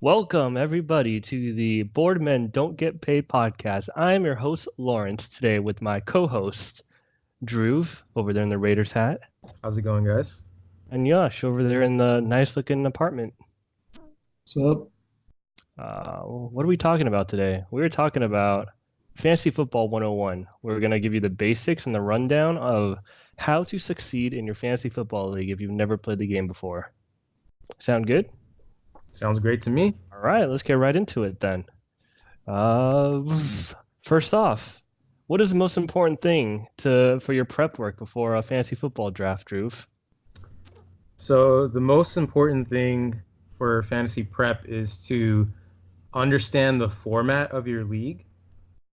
Welcome, everybody, to the Boardmen Don't Get Paid podcast. I'm your host, Lawrence, today with my co host, Drew, over there in the Raiders hat, How's it going, guys? and Yash over there in the nice looking apartment. What's up? What are we talking about today? We're talking about Fantasy Football 101. We're going to give you the basics and the rundown of how to succeed in your fantasy football league if you've never played the game before. Sound good? Sounds great to me. All right, let's get right into it then. Uh, First off, what is the most important thing for your prep work before a fantasy football draft, Drew? So, the most important thing for fantasy prep is to understand the format of your league.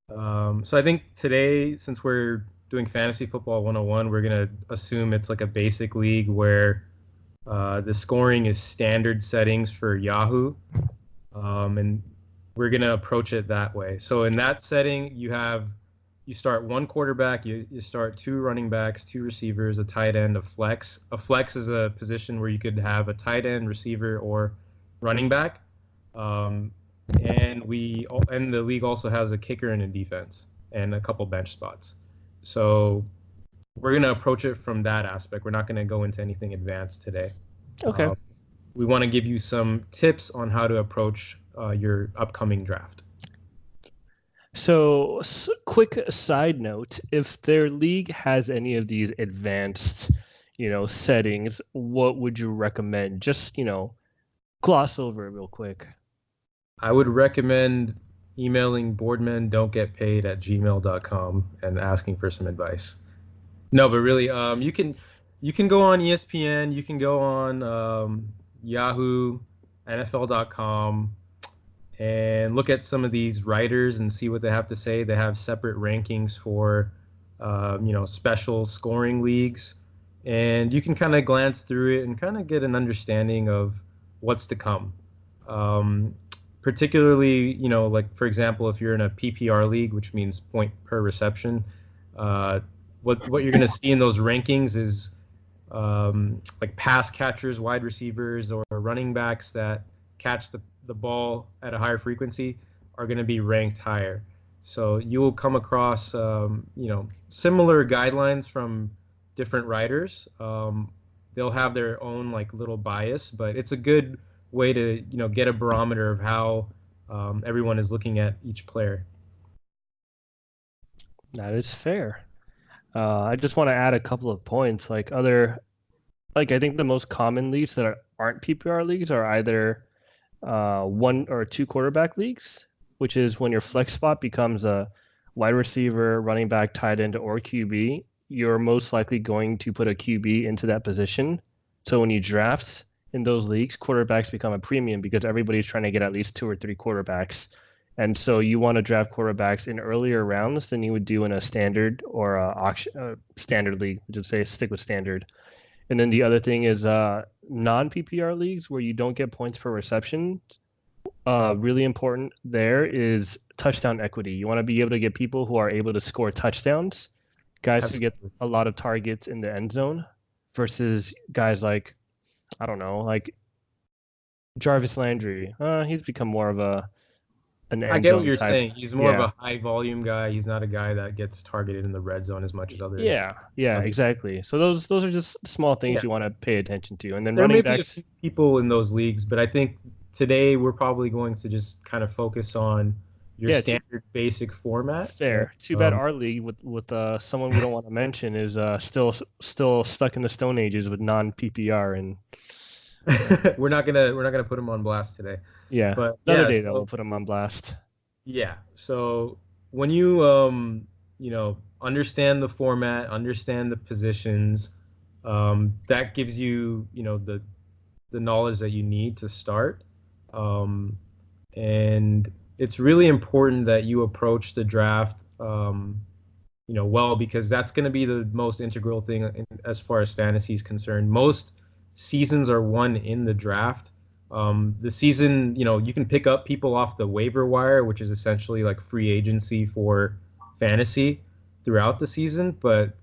So, I think today, since we're doing Fantasy Football 101, we're going to assume it's like a basic league where the scoring is standard settings for Yahoo. And we're going to approach it that way. So, in that setting, you start one quarterback, you start two running backs, two receivers, a tight end, a flex. A flex is a position where you could have a tight end, receiver, or running back. And the league also has a kicker and a defense and a couple bench spots. So we're going to approach it from that aspect. We're not going to go into anything advanced today. Okay. We want to give you some tips on how to approach your upcoming draft. So, quick side note, if their league has any of these advanced, settings, what would you recommend? Just, gloss over it real quick. I would recommend emailing boardmendon'tgetpaid@gmail.com and asking for some advice. No, but really, you can go on ESPN, you can go on Yahoo, NFL.com, and look at some of these writers and see what they have to say. They have separate rankings for, special scoring leagues, and you can kind of glance through it and kind of get an understanding of what's to come. Particularly, like for example, if you're in a PPR league, which means point per reception, what you're going to see in those rankings is like pass catchers, wide receivers, or running backs that catch the ball at a higher frequency are going to be ranked higher. So you will come across, similar guidelines from different writers. They'll have their own like little bias, but it's a good way to, get a barometer of how everyone is looking at each player. That is fair. I just want to add a couple of points. I think the most common leagues that aren't PPR leagues are either one or two quarterback leagues, which is when your flex spot becomes a wide receiver, running back, tight end, or QB. You're most likely going to put a QB into that position. So when you draft in those leagues, quarterbacks become a premium because everybody's trying to get at least two or three quarterbacks. And so you want to draft quarterbacks in earlier rounds than you would do in a standard or standard league, which would say stick with standard. And then the other thing is non-PPR leagues where you don't get points per reception. Really important there is touchdown equity. You want to be able to get people who are able to score touchdowns, guys who get a lot of targets in the end zone versus guys like, I don't know, like Jarvis Landry. He's become more of an I end get what zone you're type. saying. He's more of a high volume guy. He's not a guy that gets targeted in the red zone as much as others. Yeah, exactly. So those are just small things Yeah. you want to pay attention to. And then There running may be a backs, few people in those leagues, but I think today we're probably going to just kind of focus on your yeah, standard basic format. And, fair. Too bad our league with someone we don't want to mention is still stuck in the Stone Ages with non PPR and we're not gonna put him on blast today. yeah. But Another yeah, day though, we'll so put them on blast. yeah, so when you understand the format, understand the positions, that gives you the knowledge that you need to start. Um, and it's really important that you approach the draft, well, because that's going to be the most integral thing as far as fantasy is concerned. Most seasons are won in the draft. The season, you can pick up people off the waiver wire, which is essentially like free agency for fantasy throughout the season, but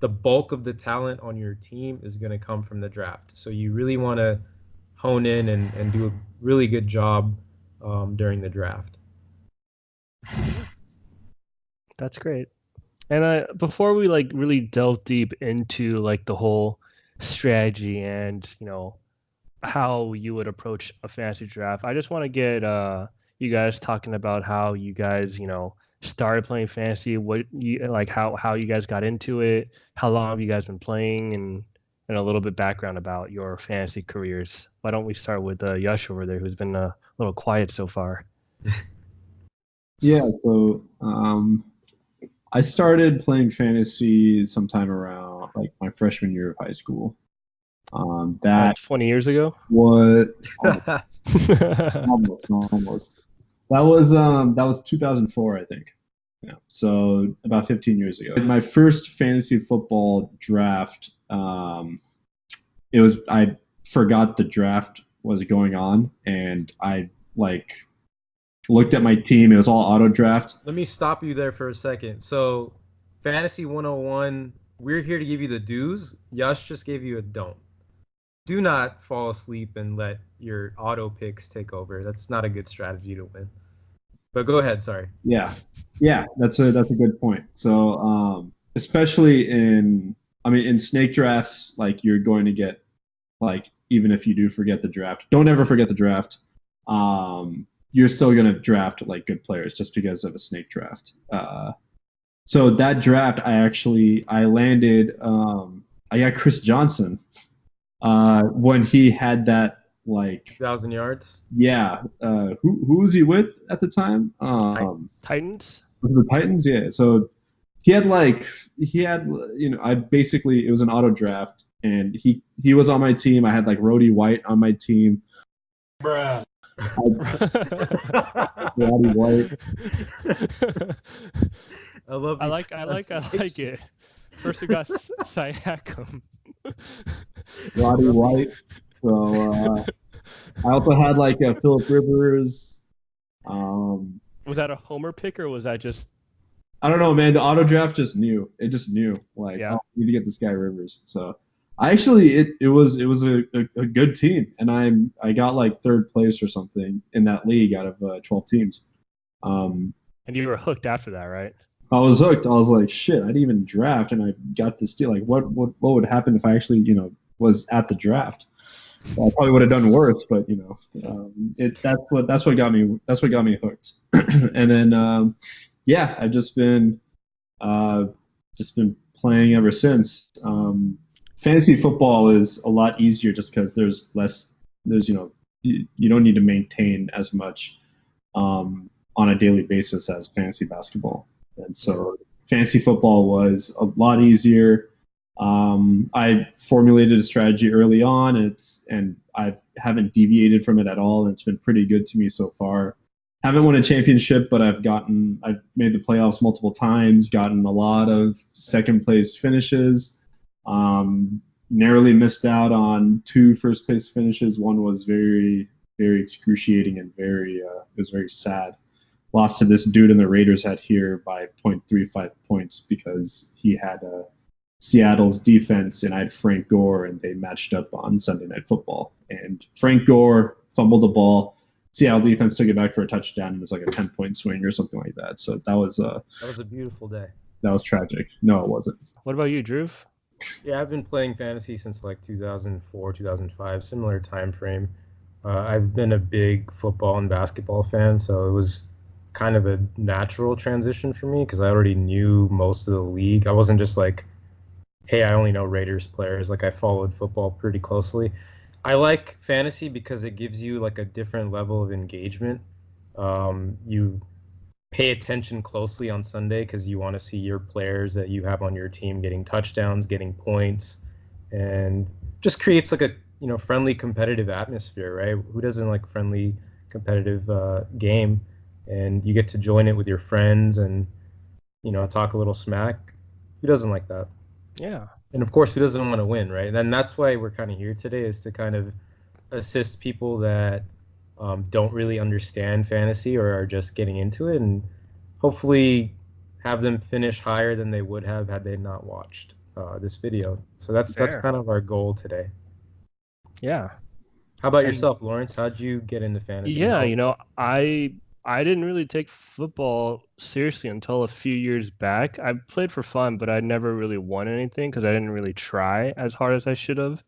the bulk of the talent on your team is going to come from the draft. So you really want to hone in and do a really good job during the draft. That's great. And before we like really delve deep into like the whole strategy and how you would approach a fantasy draft, I just want to get you guys talking about how you guys started playing fantasy, what you like, how you guys got into it, how long have you guys been playing, and a little bit background about your fantasy careers. Why don't we start with Yash over there, who's been a little quiet so far? Yeah, so I started playing fantasy sometime around like my freshman year of high school. About That 20 years ago. was almost. That was 2004, I think. Yeah, so about 15 years ago. My first fantasy football draft, I forgot the draft was going on, and I like looked at my team. It was all auto draft. Let me stop you there for a second. So, Fantasy 101, we're here to give you the do's. Yash just gave you a don't. Do not fall asleep and let your auto picks take over. That's not a good strategy to win. But go ahead, sorry. Yeah, yeah, that's a good point. So, especially in snake drafts, like you're going to get like even if you do forget the draft, don't ever forget the draft. You're still going to draft like good players just because of a snake draft. So that draft, I landed. I got Chris Johnson when he had that like 2,000 yards. yeah. Who was he with at the time? Titans. Was it the Titans? Yeah. So he had I basically it was an auto draft and he was on my team. I had like Rhodey White on my team. Bruh. Roddy White. I love I these like it. First we got Siakam. Roddy White. So I also had like Philip Rivers. Was that a homer pick or was that just I don't know, man. The auto draft just knew. It just knew. Like, Yeah. oh, I need to get this guy Rivers. So I actually it was a good team, and I got like third place or something in that league out of 12 teams. Um, and you were hooked after that, right? I was hooked. I was like, shit, I didn't even draft, and I got this deal. Like, what would happen if I actually was at the draft? I probably would have done worse, but that's what got me hooked. And then yeah, I've just been playing ever since. Fantasy football is a lot easier just because there's you don't need to maintain as much on a daily basis as fantasy basketball, and so fantasy football was a lot easier. I formulated a strategy early on, and I haven't deviated from it at all, and it's been pretty good to me so far. Haven't won a championship, but I've made the playoffs multiple times, gotten a lot of second place finishes. Narrowly missed out on two first place finishes. One was very, very excruciating and it was very sad. Lost to this dude in the Raiders hat here by 0.35 points because he had Seattle's defense and I had Frank Gore and they matched up on Sunday Night Football. And Frank Gore fumbled the ball. Seattle defense took it back for a touchdown and it was like a 10-point swing or something like that. So that was a beautiful day. That was tragic. No, it wasn't. What about you, Drew? Yeah, I've been playing fantasy since like 2004, 2005, similar time frame. I've been a big football and basketball fan, so it was kind of a natural transition for me because I already knew most of the league. I wasn't just like, hey, I only know Raiders players. Like I followed football pretty closely. I like fantasy because it gives you like a different level of engagement. You pay attention closely on Sunday because you want to see your players that you have on your team getting touchdowns, getting points, and just creates like a friendly competitive atmosphere, right? Who doesn't like friendly competitive game? And you get to join it with your friends and talk a little smack. Who doesn't like that? Yeah. And of course, who doesn't want to win, right? And that's why we're kind of here today, is to kind of assist people that don't really understand fantasy or are just getting into it, and hopefully have them finish higher than they would have had they not watched this video. So that's kind of our goal today. Yeah. How about And yourself, Lawrence? How'd you get into fantasy? yeah, How? I didn't really take football seriously until a few years back. I played for fun, but I never really won anything because I didn't really try as hard as I should have.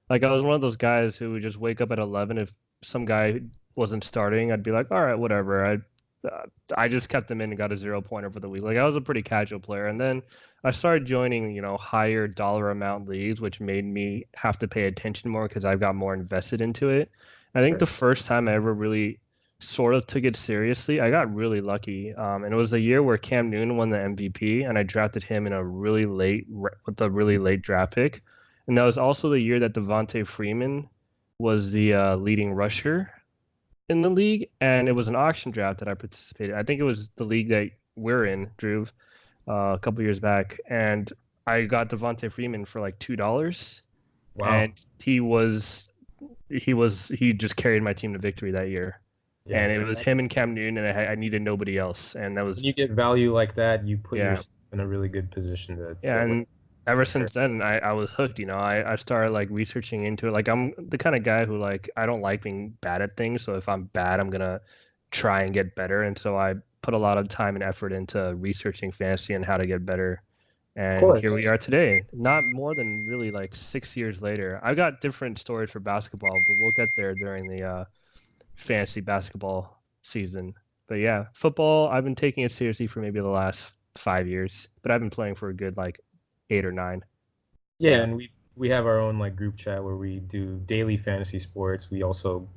Like I was one of those guys who would just wake up at 11 if some guy wasn't starting. I'd be like, all right, whatever. I just kept him in and got a 0 pointer for the week. Like I was a pretty casual player, and then I started joining, higher dollar amount leagues, which made me have to pay attention more because I got more invested into it. I think the Sure. first time I ever really sort of took it seriously, I got really lucky. And it was the year where Cam Newton won the MVP, and I drafted him in a really late with a really late draft pick. And that was also the year that Devontae Freeman was the leading rusher in the league, and it was an auction draft that I participated. I think it was the league that we're in, Drew, a couple years back, and I got Devontae Freeman for like $2, Wow. and he just carried my team to victory that year. Yeah. And it was him and That's Cam Newton, and I needed nobody else, and that when was you get value like that, you put yeah. yourself in a really good position Yeah, to win. and ever Sure. since then, I was hooked. I started like researching into it. Like I'm the kind of guy who like I don't like being bad at things. So if I'm bad, I'm gonna try and get better. And so I put a lot of time and effort into researching fantasy and how to get better. Of And here we course. are today. Not more than really like 6 years later. I've got different stories for basketball, but we'll get there during the fantasy basketball season. But yeah, football, I've been taking it seriously for maybe the last 5 years, but I've been playing for a good like 8 or 9. Yeah, Yeah. and we have our own like group chat where we do daily fantasy sports. We also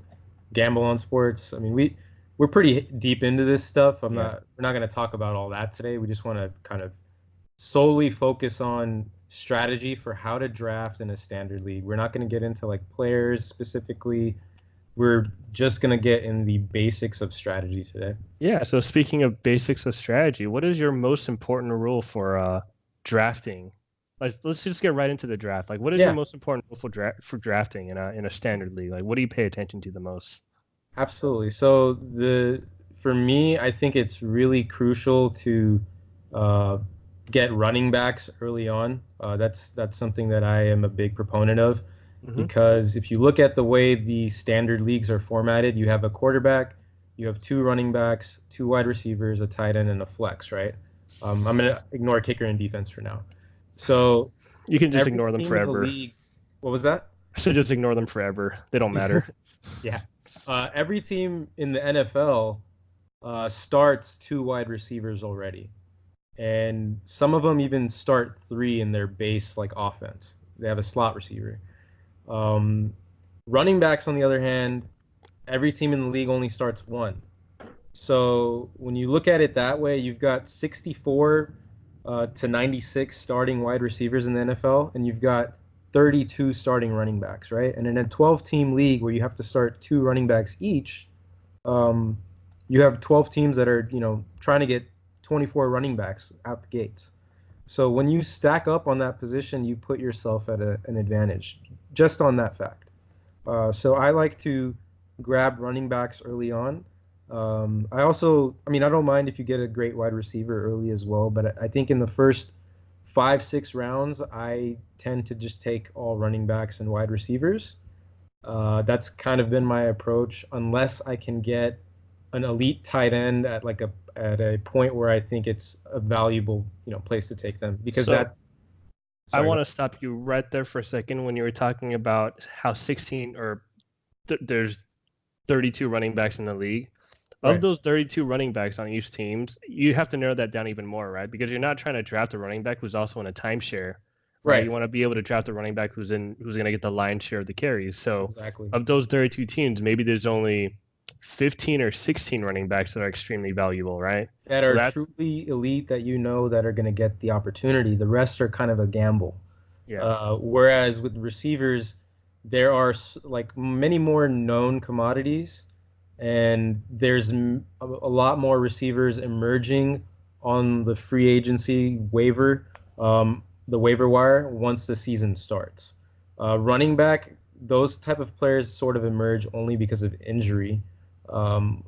gamble on sports. I mean, we're pretty deep into this stuff. Yeah. We're not going to talk about all that today. We just want to kind of solely focus on strategy for how to draft in a standard league. We're not going to get into like players specifically. We're just going to get in the basics of strategy today. Yeah. So speaking of basics of strategy, what is your most important rule for drafting? Let's just get right into the draft. Like, what is your Yeah, most important rule for drafting in a standard league? Like, what do you pay attention to the most? absolutely. So the for me, I think it's really crucial to uh, get running backs early on. That's something that I am a big proponent of Hmm. because if you look at the way the standard leagues are formatted, you have a quarterback, you have two running backs, two wide receivers, a tight end, and a flex, right? I'm gonna ignore kicker and defense for now. So You can just every ignore them team in the forever. league, what was that? I should just ignore them forever. They don't matter. Yeah. Every team in the NFL starts two wide receivers already, and some of them even start three in their base like offense. They have a slot receiver. Um, Running backs, on the other hand, every team in the league only starts one. So when you look at it that way, you've got 64 to 96 starting wide receivers in the NFL, and you've got 32 starting running backs, right? And in a 12-team league where you have to start two running backs each, um, you have 12 teams that are, trying to get 24 running backs out the gates. So when you stack up on that position, you put yourself at an advantage just on that fact. So I like to grab running backs early on. I mean, I don't mind if you get a great wide receiver early as well, but I think in the first 5, 6 rounds, I tend to just take all running backs and wide receivers. That's kind of been my approach, unless I can get an elite tight end at a point where I think it's a valuable place to take them because So that. I Sorry. want to stop you right there for a second when you were talking about how 16 or there's 32 running backs in the league. Of Right. those 32 running backs on each teams, you have to narrow that down even more, right? Because you're not trying to draft a running back who's also in a timeshare, right? Right. You want to be able to draft a running back who's going to get the lion's share of the carries. So, Exactly. of those 32 teams, maybe there's only 15 or 16 running backs that are extremely valuable, right? That So are that's truly elite that that are going to get the opportunity. The rest are kind of a gamble. yeah. Whereas with receivers, there are like many more known commodities, and there's a lot more receivers emerging on the free agency the waiver wire once the season starts. Running back, those type of players sort of emerge only because of injury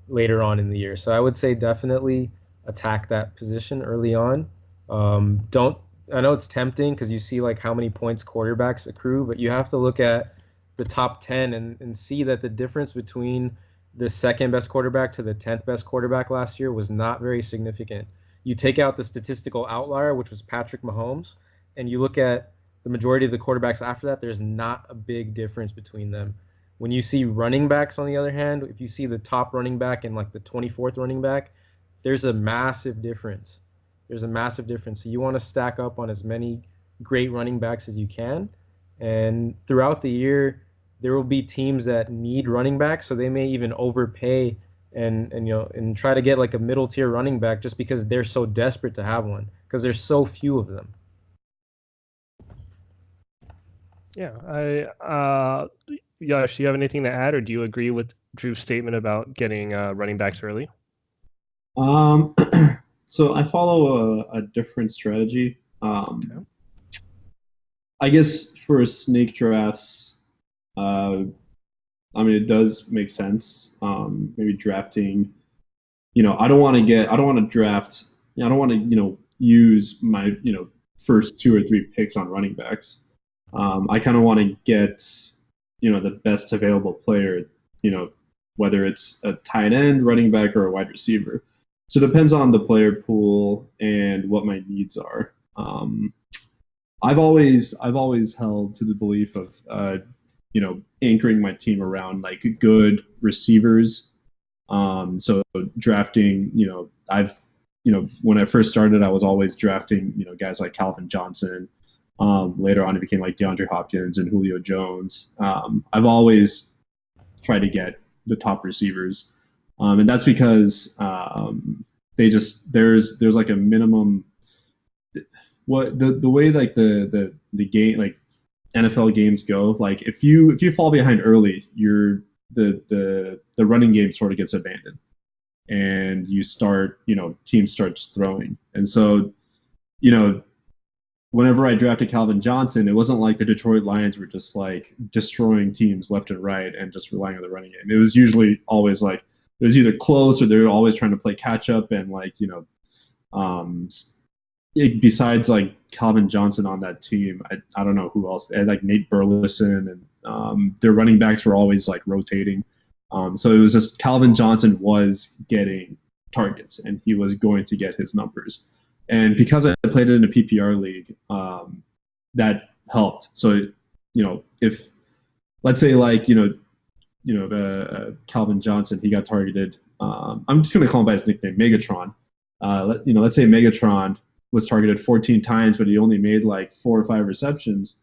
later on in the year. So I would say definitely attack that position early on. Don't I know it's tempting because you see like how many points quarterbacks accrue, but you have to look at the top 10 and see that the difference between the second best quarterback to the 10th best quarterback last year was not very significant. You take out the statistical outlier, which was Patrick Mahomes, and you look at the majority of the quarterbacks after that, there's not a big difference between them. When you see running backs, on the other hand, if you see the top running back and like the 24th running back, there's a massive difference. There's a massive difference. So you want to stack up on as many great running backs as you can. And throughout the year, there will be teams that need running backs, so they may even overpay and try to get like a middle tier running back just because they're so desperate to have one because there's so few of them. Yeah, Yash, do you have anything to add, or do you agree with Drew's statement about getting running backs early? So I follow a different strategy. Okay. I guess for snake drafts, I mean, it does make sense. Maybe drafting, I don't want to draft, I don't want to, use my, first 2 or 3 picks on running backs. I kind of want to get, the best available player, whether it's a tight end, running back, or a wide receiver. So it depends on the player pool and what my needs are. I've always held to the belief of anchoring my team around like good receivers. So drafting, when I first started, I was always drafting, guys like Calvin Johnson. Later on, it became like DeAndre Hopkins and Julio Jones. I've always tried to get the top receivers, and that's because there's like a minimum. What the way like the game like NFL games go, like if you fall behind early, the running game sort of gets abandoned, and you start teams starts throwing, and so whenever I drafted Calvin Johnson, it wasn't like the Detroit Lions were just like destroying teams left and right and just relying on the running game. It was usually always like it was either close or they were always trying to play catch up and like besides like Calvin Johnson on that team, I don't know who else. They had like Nate Burleson, and their running backs were always like rotating. So it was just Calvin Johnson was getting targets, and he was going to get his numbers. And because I played it in a PPR league, that helped. So if let's say like Calvin Johnson, he got targeted. I'm just going to call him by his nickname, Megatron. Let's say Megatron was targeted 14 times, but he only made like 4 or 5 receptions.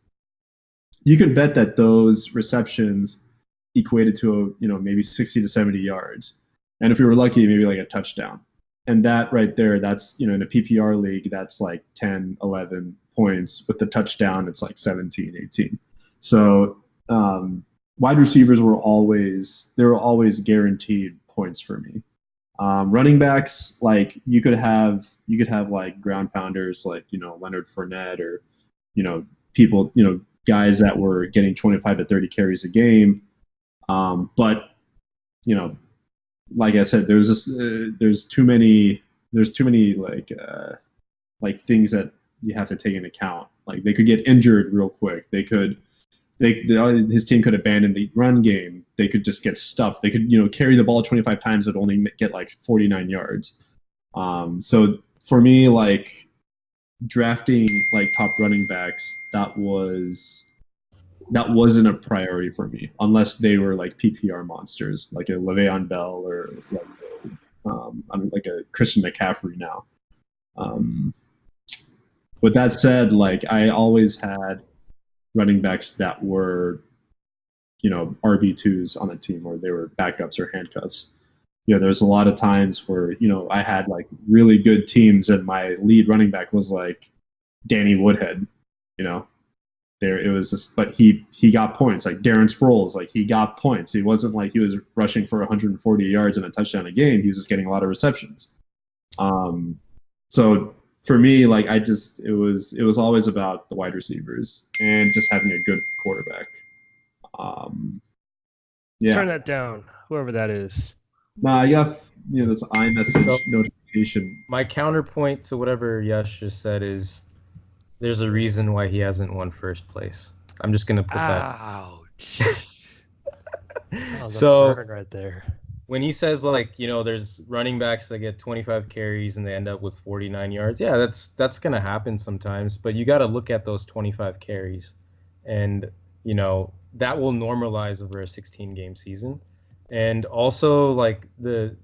You can bet that those receptions equated to maybe 60 to 70 yards, and if we were lucky, maybe like a touchdown. And that right there, that's in a PPR league, that's like 10, 11 points. With the touchdown, it's like 17, 18. So wide receivers were always guaranteed points for me. Running backs, like you could have like ground pounders like Leonard Fournette, or people guys that were getting 25 to 30 carries a game. But like I said, there's too many like things that you have to take into account. Like they could get injured real quick. His team could abandon the run game. They could just get stuffed. They could carry the ball 25 times but only get like 49 yards. So for me, like drafting like top running backs, that wasn't a priority for me unless they were like PPR monsters, like a Le'Veon Bell or like a Christian McCaffrey now. With that said, like I always had running backs that were RB2s on a team, or they were backups or handcuffs. There's a lot of times where I had like really good teams and my lead running back was like Danny Woodhead. There it was just, but he got points. Like Darren Sproles, like he got points. He wasn't like he was rushing for 140 yards and a touchdown a game. He was just getting a lot of receptions. So for me, like it was always about the wide receivers and just having a good quarterback. Yeah. Turn that down, whoever that is. Nah, you have this iMessage notification. My counterpoint to whatever Yash just said is there's a reason why he hasn't won first place. I'm just gonna put that. That was a So burn right there. when he says like, there's running backs that get 25 carries and they end up with 49 yards, yeah, that's gonna happen sometimes. But you got to look at those 25 carries, and that will normalize over a 16 game season. And also like the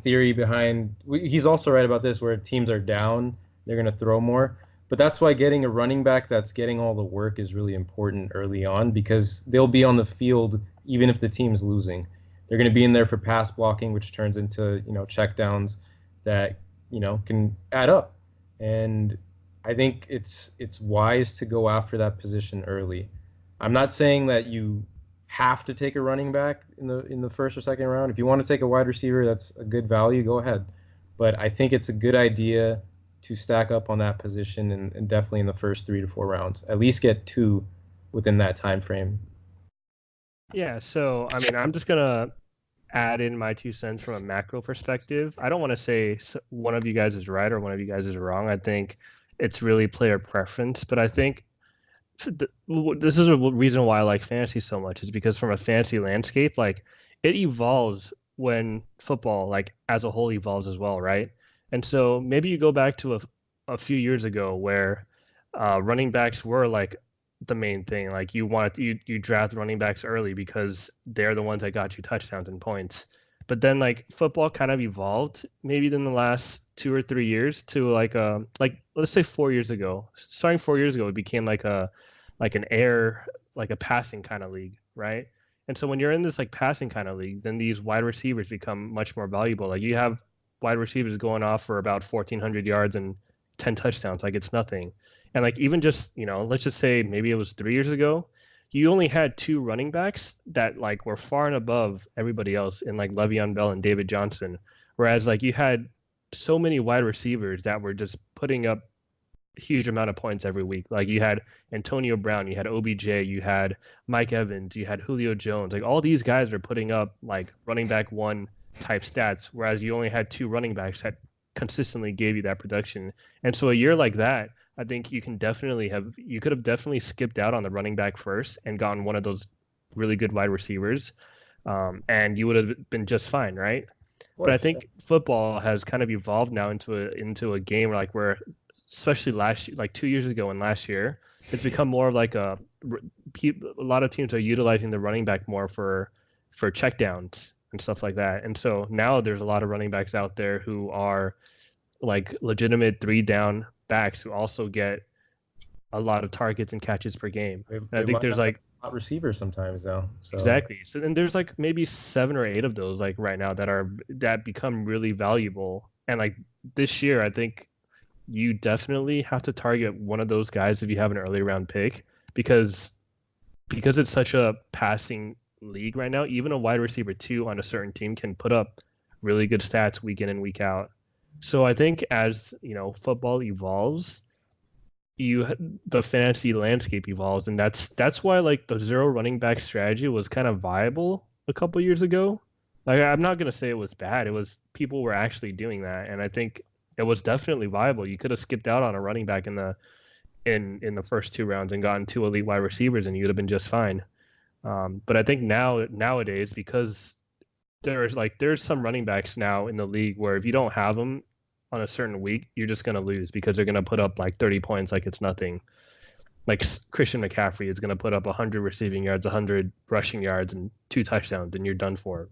theory behind he's also right about this, where teams are down, they're gonna throw more. But that's why getting a running back that's getting all the work is really important early on, because they'll be on the field even if the team's losing. They're going to be in there for pass blocking, which turns into check downs that can add up. And I think it's wise to go after that position early. I'm not saying that you have to take a running back in the first or second round. If you want to take a wide receiver, that's a good value. Go ahead. But I think it's a good idea to stack up on that position, and definitely in the first 3 to 4 rounds. At least get two within that time frame. Yeah, so I mean, I'm just gonna add in my 2 cents from a macro perspective. I don't want to say one of you guys is right or one of you guys is wrong. I think it's really player preference, but I think this is a reason why I like fantasy so much is because from a fantasy landscape, like it evolves when football, like as a whole, evolves as well, right? And so maybe you go back to a few years ago where running backs were like the main thing. Like you draft running backs early because they're the ones that got you touchdowns and points. But then like football kind of evolved maybe in the last 2 or 3 years to like let's say 4 years ago. Starting 4 years ago, it became like an air, like a passing kind of league, right? And so when you're in this like passing kind of league, then these wide receivers become much more valuable. Like you have wide receivers going off for about 1,400 yards and 10 touchdowns, like it's nothing. And like even just, let's just say maybe it was 3 years ago, you only had two running backs that like were far and above everybody else in like Le'Veon Bell and David Johnson. Whereas like you had so many wide receivers that were just putting up huge amount of points every week. Like you had Antonio Brown, you had OBJ, you had Mike Evans, you had Julio Jones. Like all these guys are putting up like running back one type stats, whereas you only had two running backs that consistently gave you that production. And so a year like that, I think you could have definitely skipped out on the running back first and gotten one of those really good wide receivers, and you would have been just fine, right? Of But I course. think football has kind of evolved now into a game where especially last year, like 2 years ago and last year, it's become more of like a lot of teams are utilizing the running back more for checkdowns and stuff like that. And so now there's a lot of running backs out there who are like legitimate three down backs who also get a lot of targets and catches per game. They, And I they think line there's up as like slot receivers sometimes though. So exactly. So then there's like maybe 7 or 8 of those like right now that become really valuable. And like this year, I think you definitely have to target one of those guys if you have an early round pick because it's such a passing league right now. Even a wide receiver two on a certain team can put up really good stats week in and week out. So I think as football evolves, you the fantasy landscape evolves, and that's why like the zero running back strategy was kind of viable a couple years ago. Like I'm not gonna say it was bad. It was people were actually doing that, and I think it was definitely viable. You could have skipped out on a running back in the first 2 rounds and gotten two elite wide receivers, and you'd have been just fine. But I think nowadays because there's some running backs now in the league where if you don't have them on a certain week, you're just gonna lose because they're gonna put up like 30 points like it's nothing. Like Christian McCaffrey is gonna put up 100 receiving yards, 100 rushing yards, and two touchdowns, and you're done for.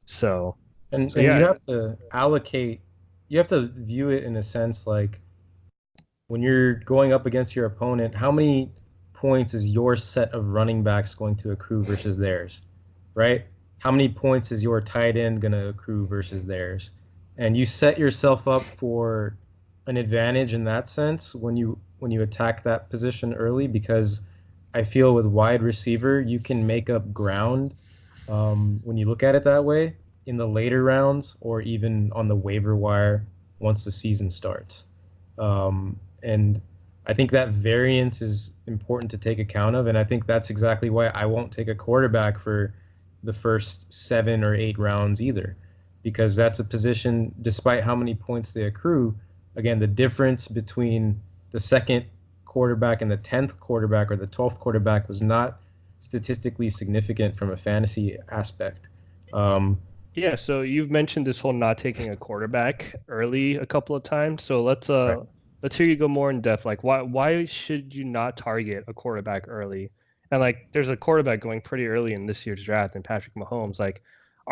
So and so and you yeah, have to allocate. You have to view it in a sense like when you're going up against your opponent, how many points is your set of running backs going to accrue versus theirs, right? How many points is your tight end going to accrue versus theirs? And you set yourself up for an advantage in that sense when you attack that position early, because I feel with wide receiver you can make up ground when you look at it that way in the later rounds or even on the waiver wire once the season starts. And I think that variance is important to take account of. And I think that's exactly why I won't take a quarterback for the first 7 or 8 rounds either, because that's a position, despite how many points they accrue, again, the difference between the second quarterback and the 10th quarterback or the 12th quarterback was not statistically significant from a fantasy aspect. Um, Yeah, so you've mentioned this whole not taking a quarterback early a couple of times. So right. let's hear you go more in depth. Like why should you not target a quarterback early? And like there's a quarterback going pretty early in this year's draft and Patrick Mahomes. Like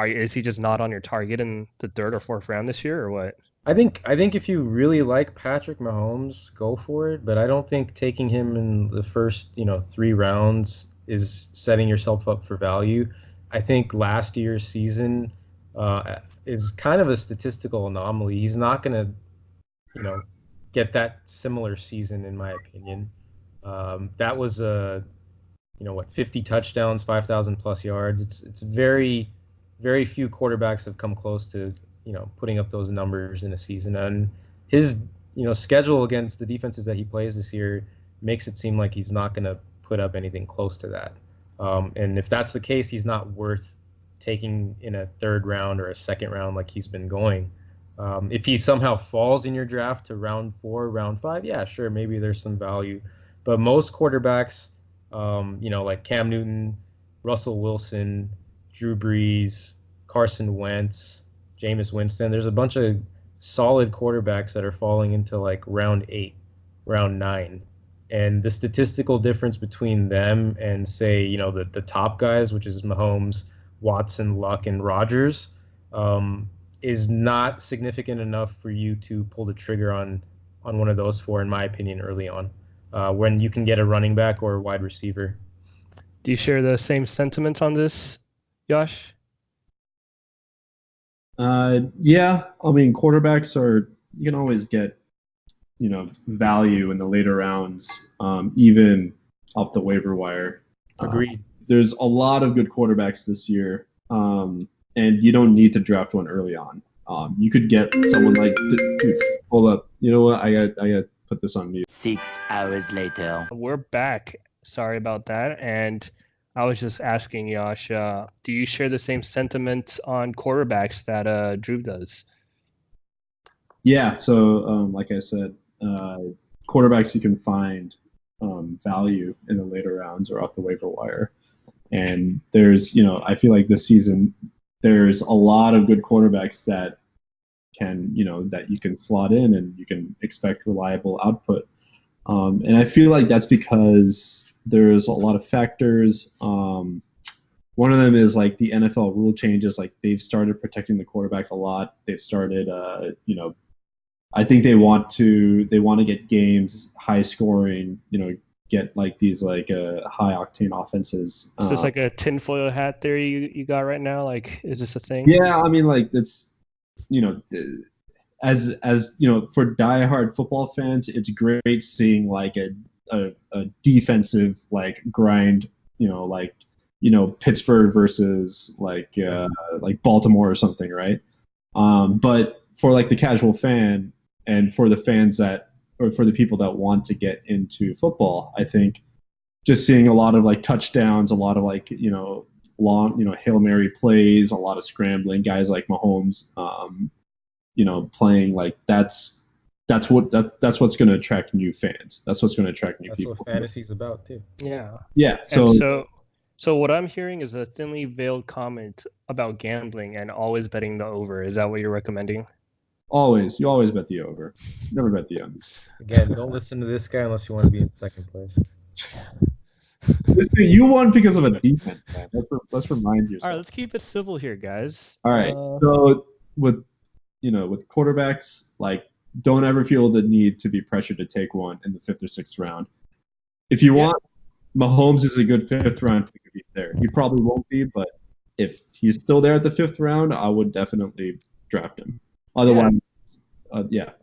is he just not on your target in the third or fourth round this year or what? I think if you really like Patrick Mahomes, go for it. But I don't think taking him in the first, 3 rounds is setting yourself up for value. I think last year's season is kind of a statistical anomaly. He's not going to, get that similar season, in my opinion. That was a, 50 touchdowns, 5,000 plus yards. It's very, very few quarterbacks have come close to, putting up those numbers in a season. And his, schedule against the defenses that he plays this year makes it seem like he's not going to put up anything close to that. And if that's the case, he's not worth taking in a third round or a second round like he's been going. If he somehow falls in your draft to round 4, round 5, yeah, sure, maybe there's some value. But most quarterbacks, like Cam Newton, Russell Wilson, Drew Brees, Carson Wentz, Jameis Winston. There's a bunch of solid quarterbacks that are falling into like round 8, round 9. And the statistical difference between them and say, the top guys, which is Mahomes, Watson, Luck, and Rodgers, is not significant enough for you to pull the trigger on one of those four, in my opinion, early on, when you can get a running back or a wide receiver. Do you share the same sentiment on this, Josh? Yeah, I mean, quarterbacks are, you can always get, value in the later rounds, even off the waiver wire. Agreed. There's a lot of good quarterbacks this year, and you don't need to draft one early on. You could get someone like, dude, hold up. You know what? I got to put this on mute. 6 hours later. We're back. Sorry about that. And I was just asking Josh, do you share the same sentiments on quarterbacks that Drew does? Yeah. So, like I said, quarterbacks you can find value in the later rounds or off the waiver wire. And there's, I feel like this season there's a lot of good quarterbacks that can, that you can slot in and you can expect reliable output. And I feel like that's because there's a lot of factors. One of them is like the NFL rule changes. Like they've started protecting the quarterback a lot. They've started, I think they want to get games high scoring. Get like these like high octane offenses. Is this like a tinfoil hat theory you got right now? Like, is this a thing? Yeah, I mean, like it's as for diehard football fans, it's great seeing like a defensive like grind. Pittsburgh versus like Baltimore or something, right? But for like the casual fan and for the fans or for the people that want to get into football, I think just seeing a lot of like touchdowns, a lot of like long Hail Mary plays, a lot of scrambling, guys like Mahomes, playing like that's what's going to attract new fans. That's what's going to attract new people. That's what fantasy's about too. Yeah. Yeah. So what I'm hearing is a thinly veiled comment about gambling and always betting the over. Is that what you're recommending? Always. You always bet the over. Never bet the under. Again, don't listen to this guy unless you want to be in second place. You won because of a defense, man. Let's remind yourself. All right, let's keep it civil here, guys. All right. So with quarterbacks, like don't ever feel the need to be pressured to take one in the 5th or 6th round. If you want, Mahomes is a good 5th round pick if he's there. He probably won't be, but if he's still there at the 5th round, I would definitely draft him. Otherwise,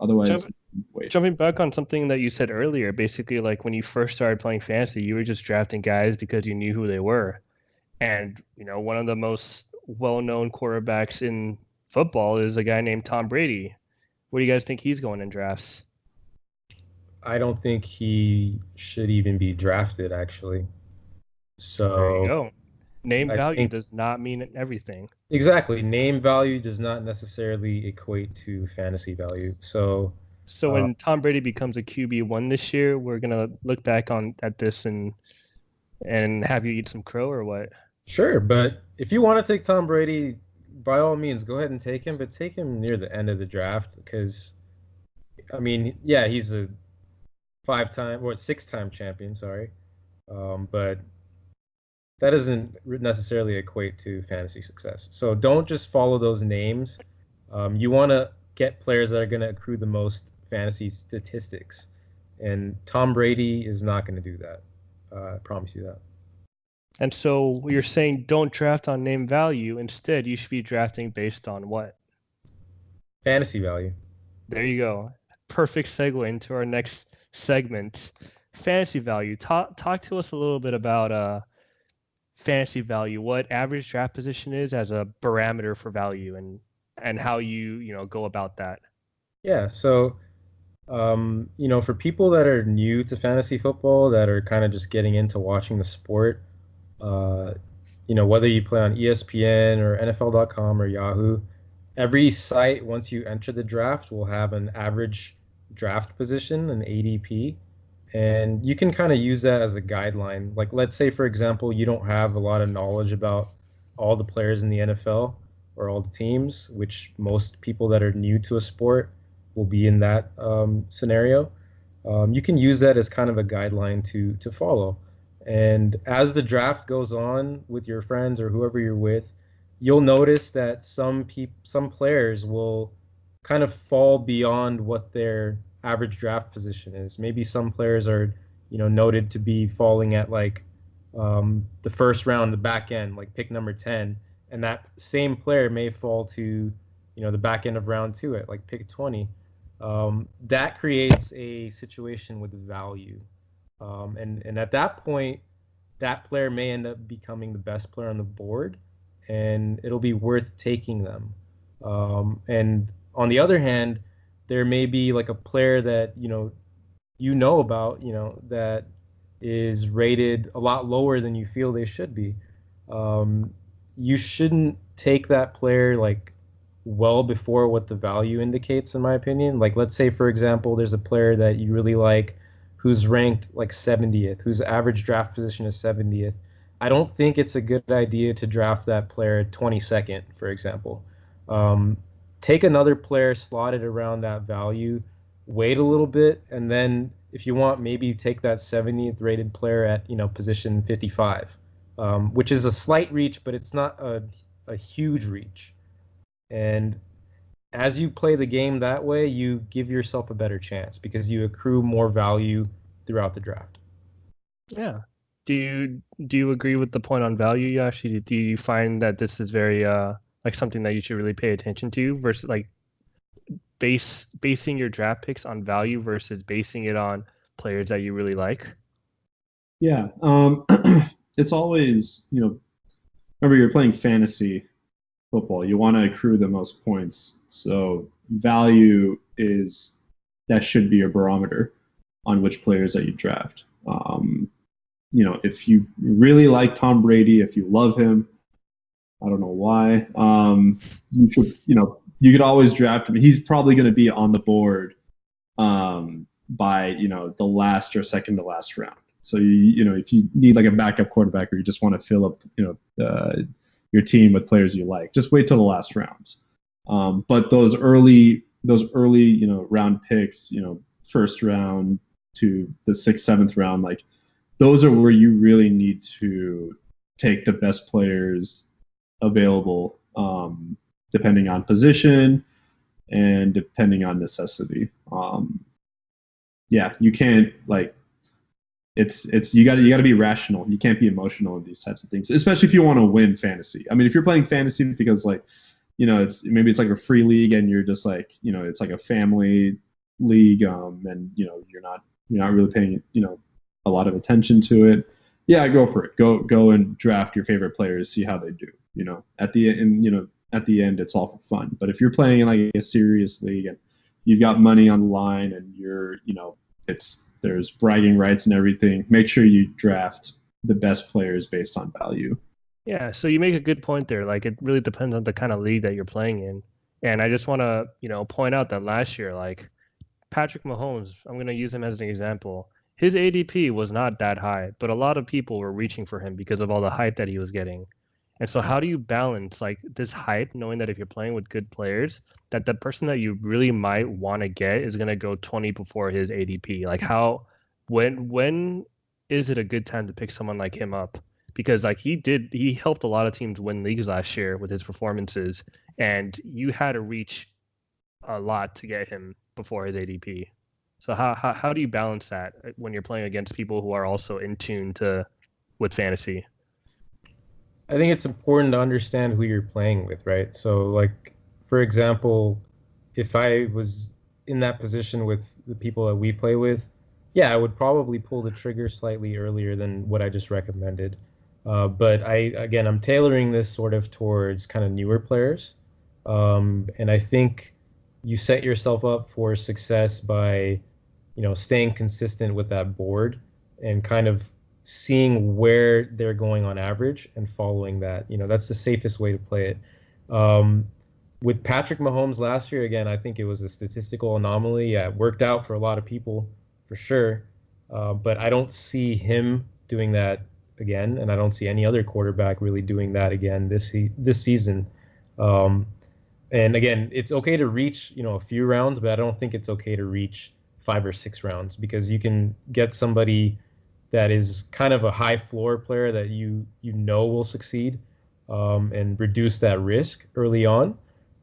otherwise, wait. Jumping back on something that you said earlier, basically like when you first started playing fantasy, you were just drafting guys because you knew who they were. And, one of the most well-known quarterbacks in football is a guy named Tom Brady. What do you guys think he's going in drafts? I don't think he should even be drafted, actually. So there you go. Name value does not mean everything. Exactly. Name value does not necessarily equate to fantasy value. So when Tom Brady becomes a QB1 this year, we're gonna look back at this and and have you eat some crow or what? Sure, but if you want to take Tom Brady, by all means, go ahead and take him, but take him near the end of the draft because, I mean, yeah, he's a five-time or six-time champion, sorry. But that doesn't necessarily equate to fantasy success. So don't just follow those names. You want to get players that are going to accrue the most fantasy statistics. And Tom Brady is not going to do that. I promise you that. And so you're saying don't draft on name value. Instead, you should be drafting based on what? Fantasy value. There you go. Perfect segue into our next segment, fantasy value. Talk to us a little bit about fantasy value, what average draft position is as a parameter for value, and how you go about that. Yeah, so for people that are new to fantasy football, that are kind of just getting into watching the sport, uh, whether you play on ESPN or NFL.com or Yahoo, every site, once you enter the draft, will have an average draft position, an ADP, and you can kind of use that as a guideline. Like, let's say, for example, you don't have a lot of knowledge about all the players in the NFL or all the teams, which most people that are new to a sport will be in that scenario. You can use that as kind of a guideline to follow. And as the draft goes on with your friends or whoever you're with, you'll notice that some players will kind of fall beyond what their average draft position is. Maybe some players are, noted to be falling at like the first round, the back end, like pick number 10, and that same player may fall to, the back end of round two at like pick 20. That creates a situation with value. And at that point, that player may end up becoming the best player on the board, and it'll be worth taking them. And on the other hand, there may be like a player that about, that is rated a lot lower than you feel they should be. You shouldn't take that player like well before what the value indicates, in my opinion. Like, let's say, for example, there's a player that you really like who's ranked like 70th, whose average draft position is 70th. I don't think it's a good idea to draft that player 22nd, for example. Um, Take another player slotted around that value, wait a little bit, and then if you want, maybe take that 70th rated player at position 55, which is a slight reach, but it's not a huge reach. And as you play the game that way, you give yourself a better chance because you accrue more value throughout the draft. Yeah. Do you agree with the point on value, Yashi? Do you find that this is very like something that you should really pay attention to versus like basing your draft picks on value versus basing it on players that you really like? Yeah. It's always, remember you're playing fantasy football. You want to accrue the most points. So value is that should be a barometer on which players that you draft. If you really like Tom Brady, if you love him, I don't know why. You should, you could always draft him. He's probably going to be on the board by the last or second to last round. So if you need like a backup quarterback or you just want to fill up your team with players you like, just wait till the last rounds. But those early round picks, first round to the sixth, seventh round, like those are where you really need to take the best players available, depending on position and depending on necessity. Yeah, you can't like it's you got to be rational. You can't be emotional in these types of things, especially if you want to win fantasy. I mean, if you're playing fantasy because like it's like a free league and you're just like it's like a family league, and you're not really paying a lot of attention to it. Yeah, go for it. Go and draft your favorite players, see how they do. At the end, it's all for fun. But if you're playing in like a serious league and you've got money on the line and there's bragging rights and everything, make sure you draft the best players based on value. Yeah, so you make a good point there. Like it really depends on the kind of league that you're playing in. And I just want to, point out that last year, like Patrick Mahomes, I'm going to use him as an example. his ADP was not that high, but a lot of people were reaching for him because of all the hype that he was getting. And so how do you balance like this hype, knowing that if you're playing with good players, that the person that you really might want to get is going to go 20 before his ADP? Like how when is it a good time to pick someone like him up? Because like he helped a lot of teams win leagues last year with his performances, and you had to reach a lot to get him before his ADP. So how do you balance that when you're playing against people who are also in tune to with fantasy? I think it's important to understand who you're playing with, right? So, like, for example, if I was in that position with the people that we play with, yeah, I would probably pull the trigger slightly earlier than what I just recommended. But again, I'm tailoring this sort of towards kind of newer players. And I think you set yourself up for success by, staying consistent with that board and kind of seeing where they're going on average and following that. That's the safest way to play it. Um, with Patrick Mahomes last year, again, I think it was a statistical anomaly. Yeah, it worked out for a lot of people, for sure. But I don't see him doing that again, and I don't see any other quarterback really doing that again this season. Um, and again, it's okay to reach, a few rounds, but I don't think it's okay to reach 5 or 6 rounds because you can get somebody that is kind of a high floor player that you know will succeed, and reduce that risk early on.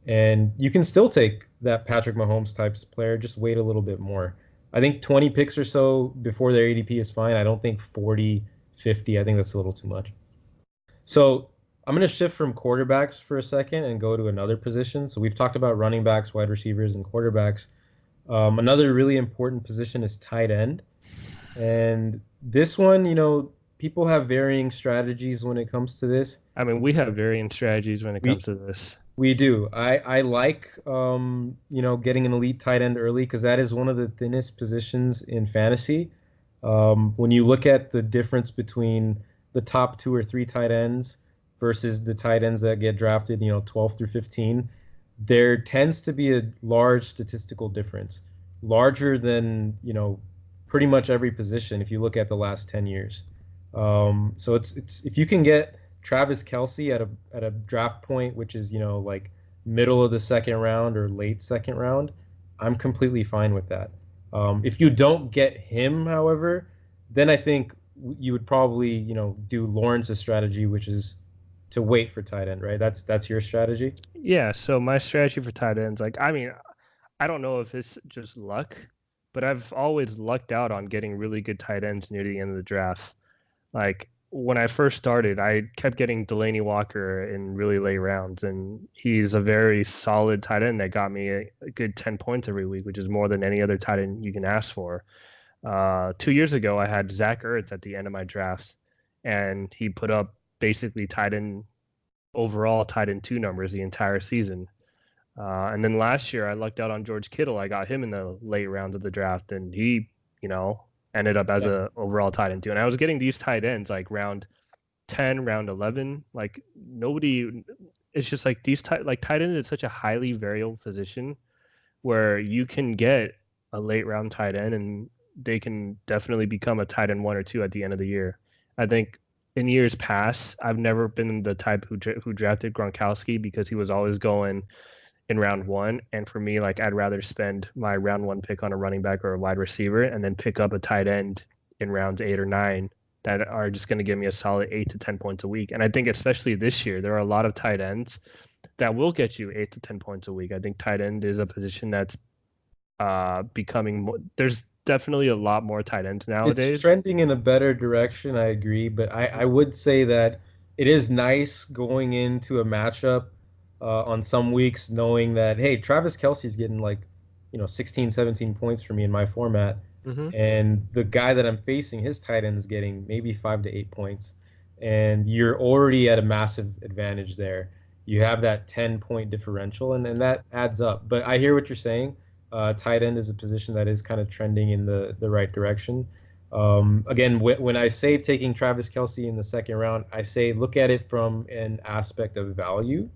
And you can still take that Patrick Mahomes types player, just wait a little bit more. I think 20 picks or so before their ADP is fine. I don't think 40, 50, I think that's a little too much. So I'm going to shift from quarterbacks for a second and go to another position. So we've talked about running backs, wide receivers, and quarterbacks. Another really important position is tight end. And this one, people have varying strategies when it comes to this. I mean, we have varying strategies when it We comes to this. we do. I like getting an elite tight end early because that is one of the thinnest positions in fantasy. When you look at the difference between the top 2 or 3 tight ends versus the tight ends that get drafted, 12 through 15, there tends to be a large statistical difference, larger than, pretty much every position if you look at the last 10 years. So it's if you can get Travis Kelce at a draft point, which is, like middle of the second round or late second round, I'm completely fine with that. If you don't get him, however, then I think you would probably, do Lawrence's strategy, which is to wait for tight end, right? That's your strategy. Yeah, so my strategy for tight ends, like I mean, I don't know if it's just luck, but I've always lucked out on getting really good tight ends near the end of the draft. Like when I first started, I kept getting Delaney Walker in really late rounds, and he's a very solid tight end that got me a good 10 points every week, which is more than any other tight end you can ask for. 2 years ago, I had Zach Ertz at the end of my drafts, and he put up basically tight end overall tight end two numbers the entire season. And then last year, I lucked out on George Kittle. I got him in the late rounds of the draft, and he, ended up as Yeah. a overall tight end too. And I was getting these tight ends like round 10, round 11. Like nobody, it's just like tight end is such a highly variable position where you can get a late round tight end and they can definitely become a tight end 1 or 2 at the end of the year. I think in years past, I've never been the type who drafted Gronkowski because he was always going in round 1. And for me, like I'd rather spend my round 1 pick on a running back or a wide receiver and then pick up a tight end in rounds 8 or 9 that are just going to give me a solid 8 to 10 points a week. And I think especially this year, there are a lot of tight ends that will get you 8 to 10 points a week. I think tight end is a position that's becoming more. There's definitely a lot more tight ends nowadays. It's trending in a better direction, I agree, but I would say that it is nice going into a matchup on some weeks knowing that, hey, Travis Kelce's getting like, 16, 17 points for me in my format. Mm-hmm. And the guy that I'm facing, his tight end is getting maybe 5 to 8 points. And you're already at a massive advantage there. You have that 10-point differential, and that adds up. But I hear what you're saying. Tight end is a position that is kind of trending in the right direction. Again, when I say taking Travis Kelce in the second round, I say look at it from an aspect of value.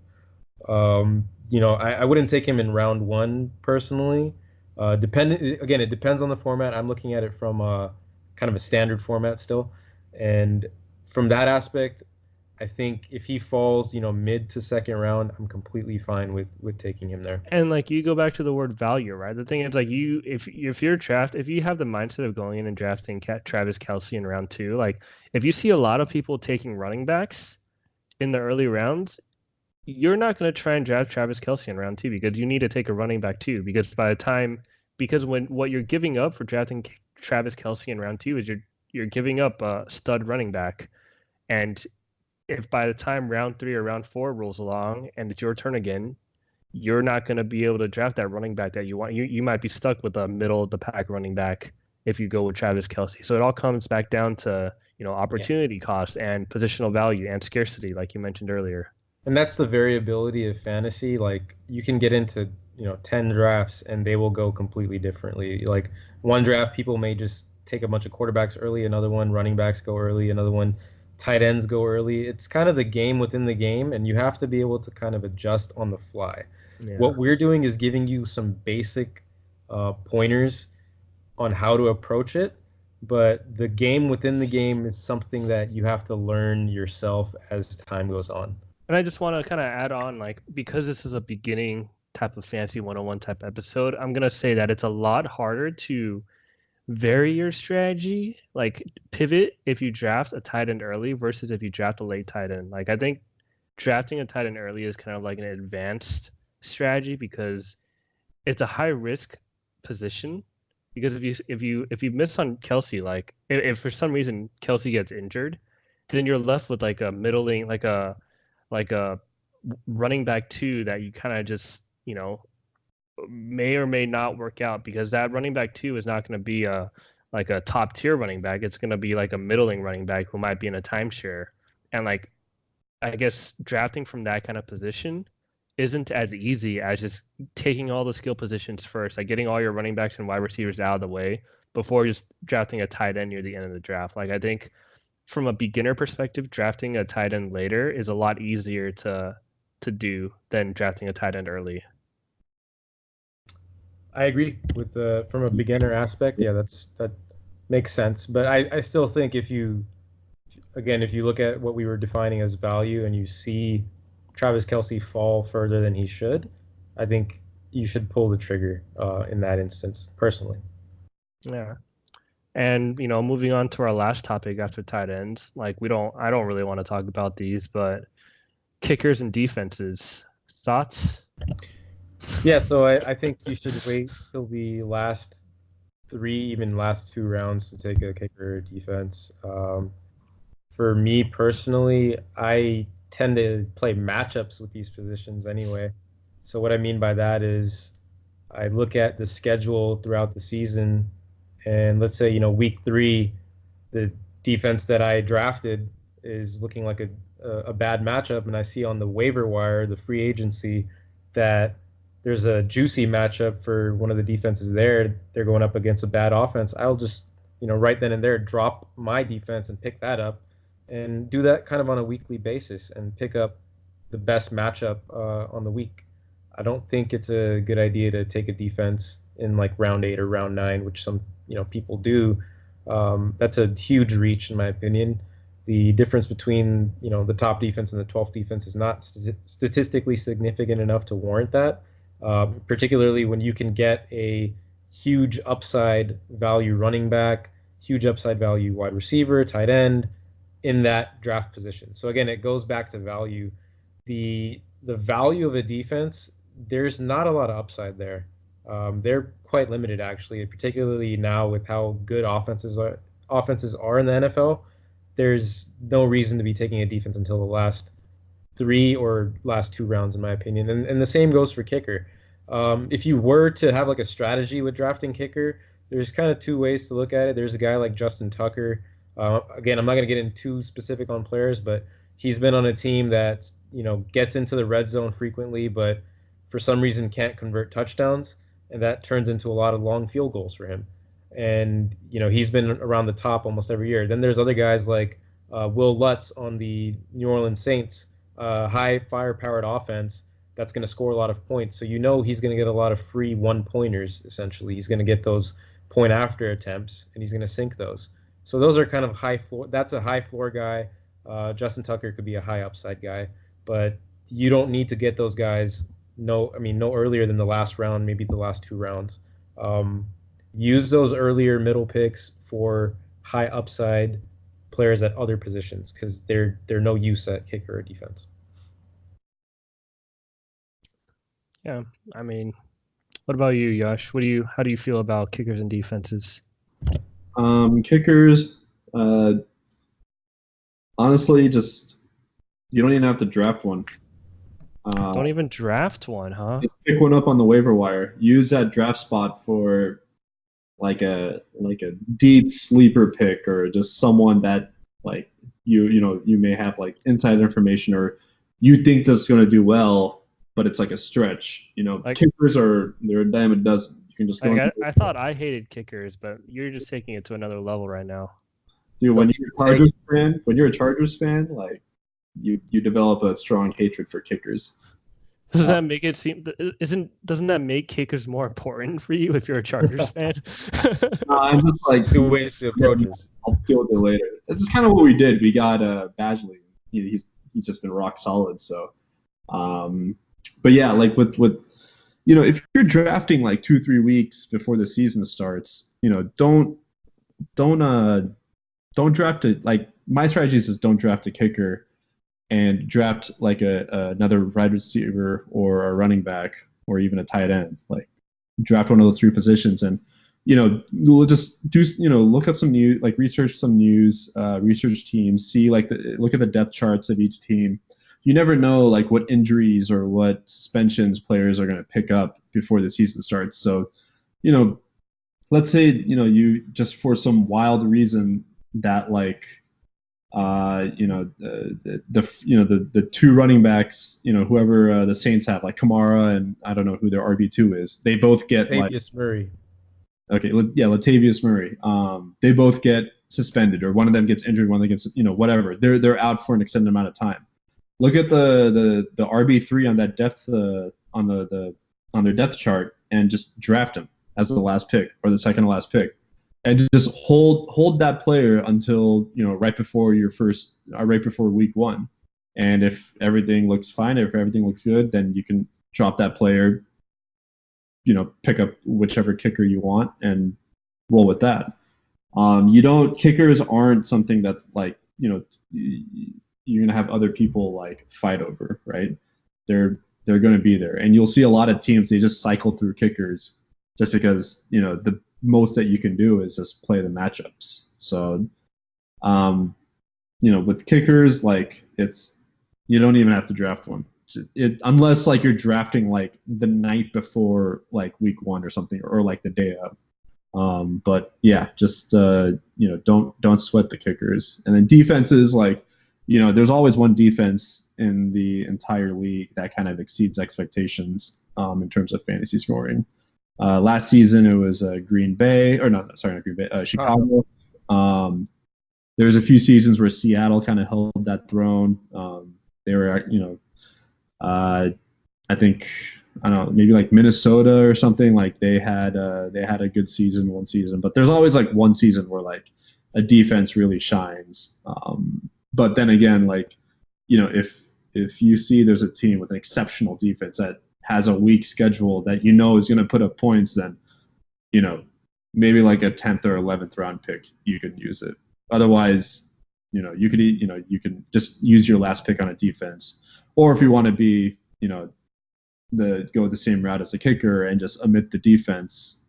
I wouldn't take him in round 1 personally. It depends on the format. I'm looking at it from kind of a standard format still. And from that aspect, I think if he falls, mid to second round, I'm completely fine with taking him there. And like you go back to the word value, right? The thing is like if you're if you have the mindset of going in and drafting Travis Kelce in round 2, like if you see a lot of people taking running backs in the early rounds, you're not going to try and draft Travis Kelce in round 2 because you need to take a running back too. Because when what you're giving up for drafting Travis Kelce in round 2 is you're giving up a stud running back, and if by the time round 3 or round 4 rolls along and it's your turn again, you're not going to be able to draft that running back that you want. You might be stuck with a middle of the pack running back if you go with Travis Kelce. So it all comes back down to opportunity cost and positional value and scarcity, like you mentioned earlier. And that's the variability of fantasy. Like you can get into 10 drafts and they will go completely differently. Like one draft, people may just take a bunch of quarterbacks early, another one running backs go early, another one tight ends go early. It's kind of the game within the game, and you have to be able to kind of adjust on the fly. Yeah. What we're doing is giving you some basic pointers on how to approach it, but the game within the game is something that you have to learn yourself as time goes on. And I just want to kind of add on, like, because this is a beginning type of fantasy 101 type episode, I'm going to say that it's a lot harder to vary your strategy, like pivot if you draft a tight end early versus if you draft a late tight end. Like, I think drafting a tight end early is kind of like an advanced strategy because it's a high risk position. Because if you miss on Kelce, like if for some reason Kelce gets injured, then you're left with like a middling, like a running back 2 that you kind of just may or may not work out because that running back 2 is not going to be like a top tier running back. It's going to be like a middling running back who might be in a timeshare. And like I guess drafting from that kind of position isn't as easy as just taking all the skill positions first, like getting all your running backs and wide receivers out of the way before just drafting a tight end near the end of the draft. Like I think from a beginner perspective, drafting a tight end later is a lot easier to do than drafting a tight end early. I agree with from a beginner aspect. Yeah, that makes sense. But I still think if you look at what we were defining as value and you see Travis Kelce fall further than he should, I think you should pull the trigger in that instance, personally. Yeah. And moving on to our last topic after tight ends, like I don't really want to talk about these, but kickers and defenses. Thoughts? Yeah, so I think you should wait till the last 3, even last 2 rounds to take a kicker defense. For me personally, I tend to play matchups with these positions anyway. So what I mean by that is I look at the schedule throughout the season, and let's say, week 3, the defense that I drafted is looking like a bad matchup, and I see on the waiver wire, the free agency, that there's a juicy matchup for one of the defenses there. They're going up against a bad offense. I'll just, right then and there, drop my defense and pick that up and do that kind of on a weekly basis and pick up the best matchup on the week. I don't think it's a good idea to take a defense in like round 8 or round 9, which some people do. That's a huge reach in my opinion. The difference between the top defense and the 12th defense is not statistically significant enough to warrant that. Particularly when you can get a huge upside value running back, huge upside value wide receiver, tight end in that draft position. So again, it goes back to value. The value of a defense, there's not a lot of upside there. They're quite limited actually, particularly now with how good offenses are in the NFL. There's no reason to be taking a defense until the last 3 or last 2 rounds, in my opinion. And the same goes for kicker. If you were to have like a strategy with drafting kicker, there's kind of 2 ways to look at it. There's a guy like Justin Tucker. Again, I'm not going to get into too specific on players, but he's been on a team that gets into the red zone frequently, but for some reason can't convert touchdowns, and that turns into a lot of long field goals for him. And he's been around the top almost every year. Then there's other guys like Will Lutz on the New Orleans Saints, high fire-powered offense that's going to score a lot of points. So he's going to get a lot of free one-pointers, essentially. He's going to get those point-after attempts, and he's going to sink those. So those are kind of high floor. That's a high floor guy. Justin Tucker could be a high upside guy, but you don't need to get those guys. No, I mean no earlier than the last round, maybe the last 2 rounds. Um, use those earlier middle picks for high upside players at other positions because they're no use at kicker or defense. Yeah, I mean, what about you, Yash? How do you feel about kickers and defenses? Kickers, honestly, just you don't even have to draft one. Don't even draft one, huh? Just pick one up on the waiver wire. Use that draft spot for like a deep sleeper pick or just someone that like you may have like inside information or you think this is going to do well, but it's like a stretch. Like, Kickers they're a dime a dozen. You can just go. I thought I hated kickers, but you're just taking it to another level right now. Dude, when you're a Chargers fan, like you develop a strong hatred for kickers. Doesn't that make it seem? Doesn't that make kickers more important for you if you're a Chargers fan? I'm just like There's 2 ways to approach it. I'll deal with it later. That's kind of what we did. We got Badgley. He's just been rock solid. So, but yeah, like with if you're drafting like 2-3 weeks before the season starts, don't draft it. Like my strategy is just don't draft a kicker and draft like another wide receiver or a running back or even a tight end. Like draft one of those 3 positions and we'll just do look up some news, like research some news, research teams, see like look at the depth charts of each team. You never know like what injuries or what suspensions players are going to pick up before the season starts. So, let's say you just for some wild reason that like the 2 running backs, whoever the Saints have, like Kamara and I don't know who their RB2 is, they both get Latavius Murray. Okay, yeah, Latavius Murray. They both get suspended, or one of them gets injured, one of them gets, whatever. They're out for an extended amount of time. Look at the RB3 on that depth on their depth chart, and just draft him as the last pick or the second to last pick, and just hold that player until right before week 1. And if everything looks fine, if everything looks good, then you can drop that player, pick up whichever kicker you want and roll with that. Kickers aren't something that like, you're going to have other people like fight over, right? They're going to be there. And you'll see a lot of teams, they just cycle through kickers just because, the most that you can do is just play the matchups. So, with kickers, like you don't even have to draft one. Unless like you're drafting like the night before like week 1 or something, or like the day of. But yeah, just don't sweat the kickers. And then defenses, like there's always one defense in the entire league that kind of exceeds expectations in terms of fantasy scoring. Last season it was Green Bay, or not Green Bay, Chicago. There was a few seasons where Seattle kind of held that throne. They were I think, I don't know, maybe like Minnesota or something. Like they had a good season one season, but there's always like one season where like a defense really shines. But then again, like if you see there's a team with an exceptional defense that has a weak schedule that is going to put up points, then maybe like a 10th or 11th round pick, you can use it. Otherwise, you can just use your last pick on a defense. Or if you want to be, go the same route as a kicker and just omit the defense,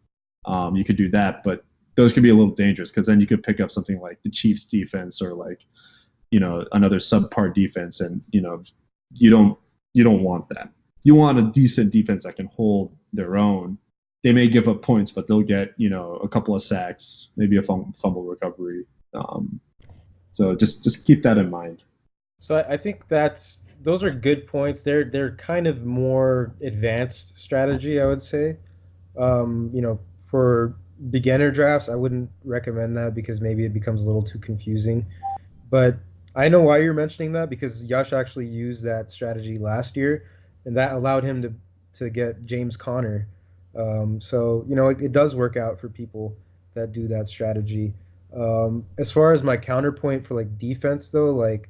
you could do that. But those could be a little dangerous because then you could pick up something like the Chiefs defense or like, another subpar defense, and you don't want that. You want a decent defense that can hold their own. They may give up points, but they'll get a couple of sacks, maybe a fumble recovery. So just keep that in mind. So I think those are good points. They're kind of more advanced strategy, I would say. For beginner drafts, I wouldn't recommend that because maybe it becomes a little too confusing. But I know why you're mentioning that, because Yash actually used that strategy last year, and that allowed him to get James Conner. So it does work out for people that do that strategy. As far as my counterpoint for like defense though, like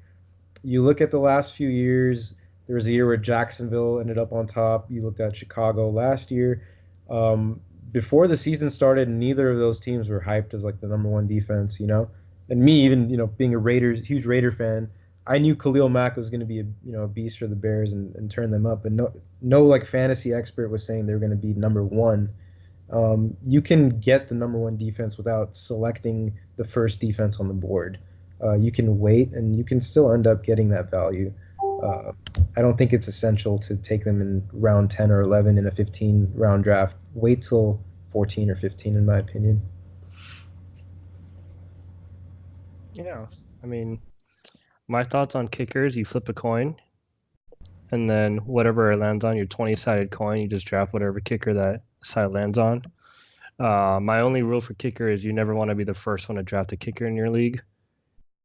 you look at the last few years, there was a year where Jacksonville ended up on top. You looked at Chicago last year. Um, Before the season started, neither of those teams were hyped as like the number one defense, you know. And me, even being a Raiders huge Raider fan, I knew Khalil Mack was going to be a beast for the Bears and turn them up. And no like fantasy expert was saying they were going to be number one. You can get the number one defense without selecting the first defense on the board. You can wait, and you can still end up getting that value. Uh, I don't think it's essential to take them in round 10 or 11 in a 15 round draft. Wait till 14 or 15, in my opinion. Yeah. I mean, my thoughts on kickers, you flip a coin, and then whatever it lands on, your 20-sided coin, you just draft whatever kicker that side lands on. My only rule for kicker is you never want to be the first one to draft a kicker in your league.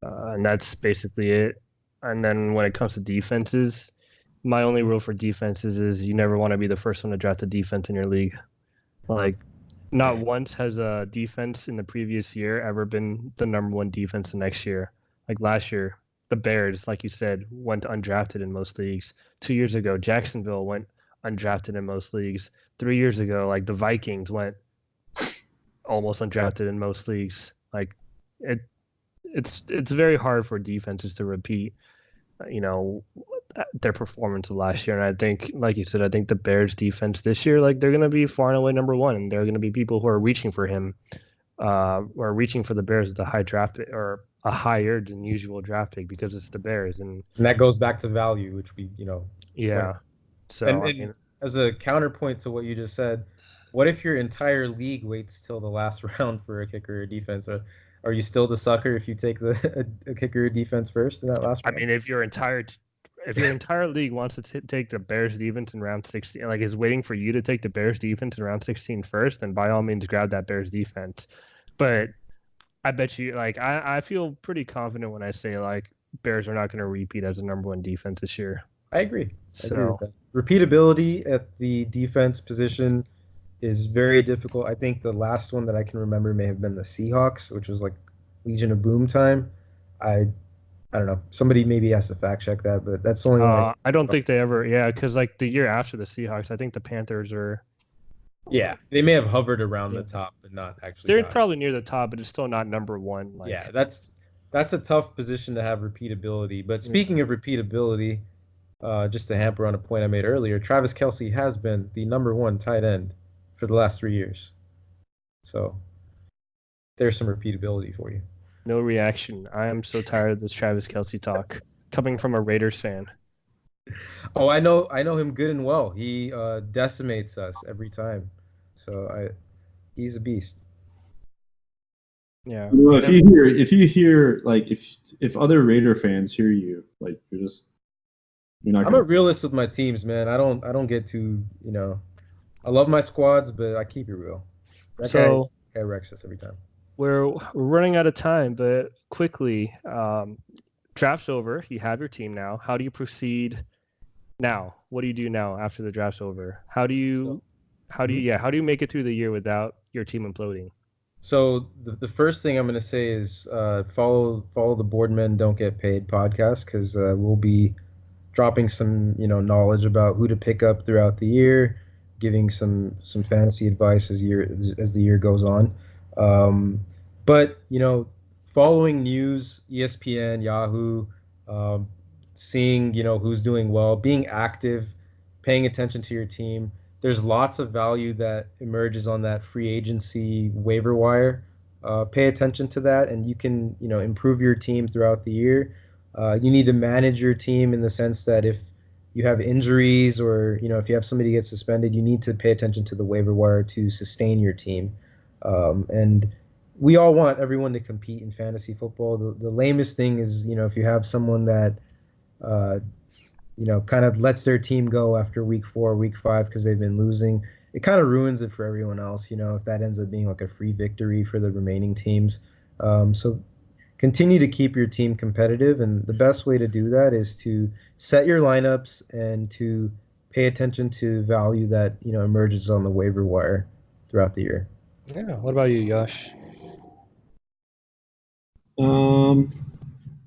And that's basically it. And then when it comes to defenses, my only rule for defenses is you never want to be the first one to draft a defense in your league. Like, not once has a defense in the previous year ever been the number one defense the next year. Like last year, the Bears, like you said, went undrafted in most leagues. 2 years ago, Jacksonville went undrafted in most leagues. 3 years ago, like the Vikings went almost undrafted in most leagues. Like it, it's very hard for defenses to repeat, you know, their performance of last year. And I think, like you said, I think the Bears defense this year, like they're gonna be far and away number one, and there are gonna be people who are reaching for him, or reaching for the Bears with a high draft pick, or a higher than usual draft pick because it's the Bears, and And that goes back to value, which we, yeah. So I and mean, as a counterpoint to what you just said, what if your entire league waits till the last round for a kicker or defense? Are you still the sucker if you take a kicker or defense first in that last I round? mean, if your entire league wants to take the Bears defense in round 16, like is waiting for you to take the Bears defense in round 16 first, then by all means grab that Bears defense. But I bet you, like, I feel pretty confident when I say like Bears are not going to repeat as a number one defense this year. I agree. I agree with So that. Repeatability at the defense position is very difficult. I think the last one that I can remember may have been the Seahawks, which was like Legion of Boom time. I I don't know. Somebody maybe has to fact check that, but that's the only one I. I don't think they ever, yeah, because like the year after the Seahawks, I think the Panthers are, Yeah, they may have hovered around yeah, the top, but not actually they're got. probably near the top, but it's still not number one. Yeah, Like, that's a tough position to have repeatability. But yeah. speaking of repeatability, just to hamper on a point I made earlier, Travis Kelsey has been the number one tight end for the last 3 years. So there's some repeatability for you. No reaction. I am so tired of this Travis Kelsey talk coming from a Raiders fan. Oh, I know him good and well. He decimates us every time. So he's a beast. Yeah. Well, if you hear like if other Raider fans hear you, like you're not I'm a gonna. realist with my teams, man. I don't get too, I love my squads, but I keep it real. That So guy wrecks us every time. we're running out of time, but quickly, draft's over. You have your team now. How do you proceed now? What do you do now after the draft's over? So, How do you make it through the year without your team imploding? so the first thing I'm gonna say is follow the Boardmen Don't Get Paid podcast because we'll be dropping some knowledge about who to pick up throughout the year, giving some fantasy advice as the year goes on. Um, but following news, ESPN, Yahoo, um, seeing who's doing well, being active, paying attention to your team. There's lots of value that emerges on that free agency waiver wire. Pay attention to that, and you can improve your team throughout the year. You need to manage your team in the sense that if you have injuries or if you have somebody get suspended, you need to pay attention to the waiver wire to sustain your team. And we all want everyone to compete in fantasy football. The lamest thing is if you have someone that uh, kind of lets their team go after week 4, week 5 because they've been losing. It kind of ruins it for everyone else. If that ends up being like a free victory for the remaining teams. So continue to keep your team competitive, and the best way to do that is to set your lineups and to pay attention to value that emerges on the waiver wire throughout the year. Yeah. What about you, Josh? Um,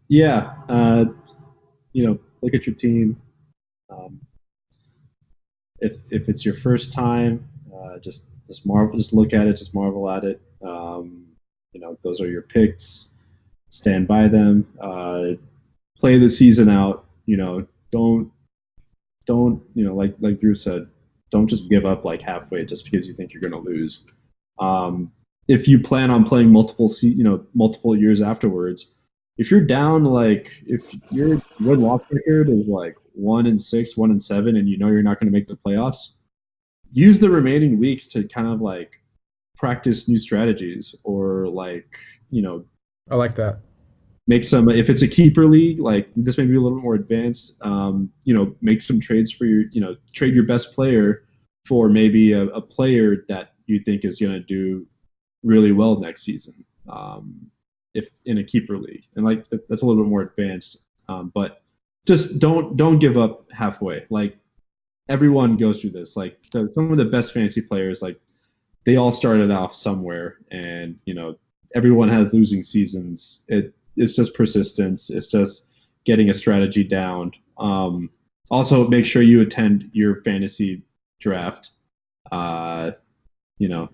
yeah, look at your team. Um, if it's your first time, just look at it, just marvel at it. Those are your picks. Stand by them. Play the season out. Don't like Drew said, don't just give up like halfway just because you think you're going to lose. If you plan on playing multiple years afterwards, if you're down, like if your win loss record is like 1-6, 1-7, and you know you're not going to make the playoffs, use the remaining weeks to kind of like practice new strategies, or I like that. make some, if it's a keeper league, like this may be a little bit more advanced, make some trades for trade your best player for maybe a player that you think is going to do really well next season, if in a keeper league, and like that's a little bit more advanced, but just don't give up halfway. Like everyone goes through this. Like some of the best fantasy players, like they all started off somewhere, and everyone has losing seasons. It's just persistence. It's just getting a strategy down. Also, make sure you attend your fantasy draft.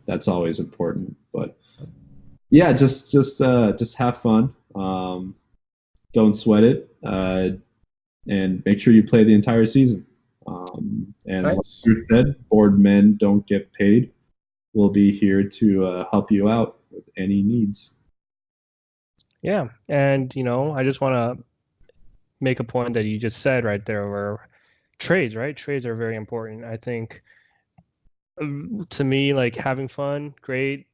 That's always important. But yeah, just have fun. Don't sweat it, and make sure you play the entire season. And Nice. like you said, board men don't get paid. We'll be here to help you out with any needs. Yeah, and I just want to make a point that you just said right there, where trades, right? Trades are very important. I think to me, like having fun, great,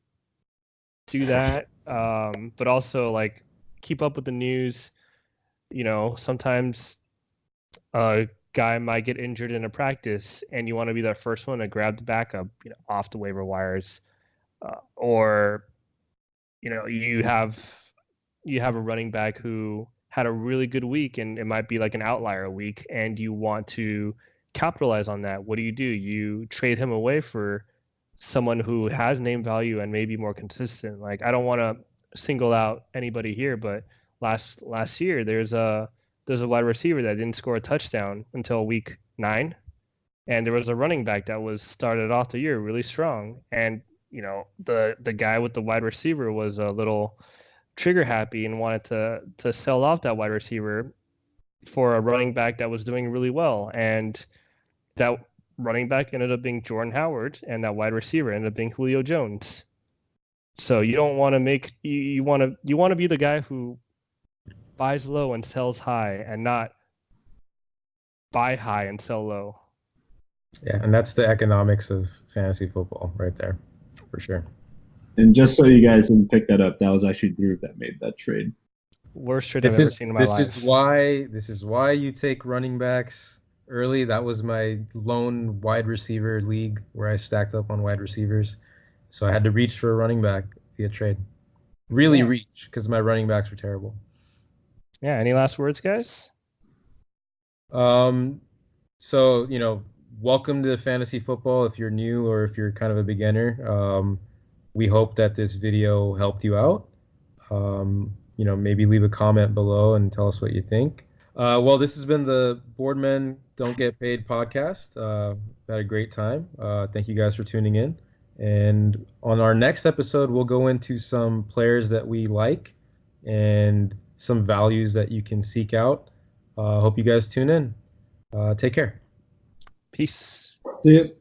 do that. But also like keep up with the news. Sometimes a guy might get injured in a practice, and you want to be the first one to grab the backup, off the waiver wires, or you have a running back who had a really good week, and it might be like an outlier week, and you want to capitalize on that. What do? You trade him away for someone who has name value and maybe more consistent. Like I don't want to single out anybody here, but last year there's a wide receiver that didn't score a touchdown until week 9, and there was a running back that was started off the year really strong, and the guy with the wide receiver was a little trigger happy and wanted to sell off that wide receiver for a running back that was doing really well, and that running back ended up being Jordan Howard, and that wide receiver ended up being Julio Jones. So you don't want to make you want to be the guy who buys low and sells high, and not buy high and sell low. Yeah, and that's the economics of fantasy football right there, for sure. And just so you guys didn't pick that up, that was actually Drew that made that trade. Worst trade I've ever seen in my life. This is why you take running backs early. That was my lone wide receiver league where I stacked up on wide receivers. So I had to reach for a running back via trade. Really reach, because my running backs were terrible. Yeah, any last words, guys? So, welcome to fantasy football if you're new or if you're kind of a beginner. We hope that this video helped you out. Maybe leave a comment below and tell us what you think. Well, this has been the Boardmen Don't Get Paid podcast. Had a great time. Thank you guys for tuning in. And on our next episode, we'll go into some players that we like and some values that you can seek out. Hope you guys tune in. Take care. Peace. See you.